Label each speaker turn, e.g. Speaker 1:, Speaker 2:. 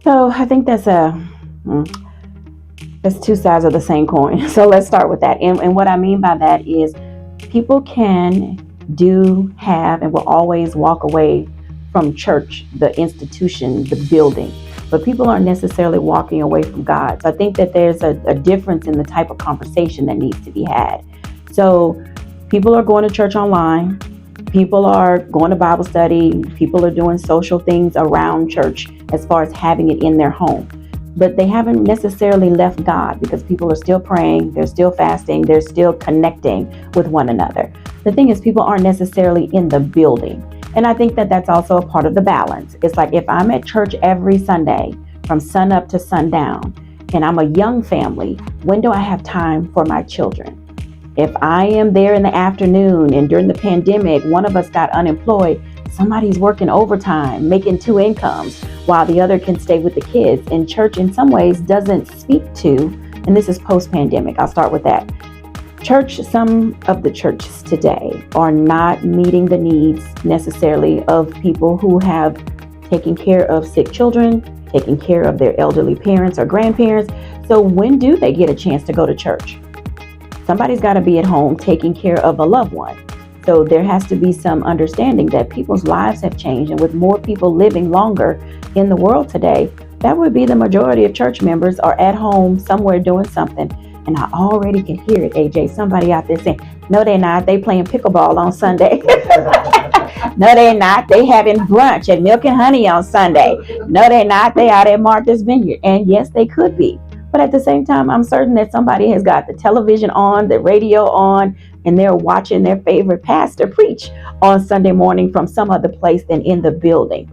Speaker 1: So I think that's two sides of the same coin. So let's start with that. And what I mean by that is people can do, have, and will always walk away from church, the institution, the building. But people aren't necessarily walking away from God. So I think that there's a difference in the type of conversation that needs to be had. So people are going to church online. People are going to Bible study. People are doing social things around church as far as having it in their home. But they haven't necessarily left God because people are still praying, they're still fasting, they're still connecting with one another. The thing is, people aren't necessarily in the building. And I think that that's also a part of the balance. It's like if I'm at church every Sunday from sun up to sundown and I'm a young family, when do I have time for my children? If I am there in the afternoon and during the pandemic, one of us got unemployed, somebody's working overtime, making two incomes while the other can stay with the kids. And church in some ways doesn't speak to, and this is post-pandemic, I'll start with that. Church, some of the churches today are not meeting the needs necessarily of people who have taken care of sick children, taking care of their elderly parents or grandparents. So when do they get a chance to go to church? Somebody's got to be at home taking care of a loved one. So there has to be some understanding that people's lives have changed. And with more people living longer in the world today, that would be the majority of church members are at home somewhere doing something. And I already can hear it, AJ. Somebody out there saying, no, they're not. They playing pickleball on Sunday. No, they're not. They having brunch at Milk and Honey on Sunday. No, they're not. They out at Martha's Vineyard. And yes, they could be. But at the same time, I'm certain that somebody has got the television on, the radio on, and they're watching their favorite pastor preach on Sunday morning from some other place than in the building.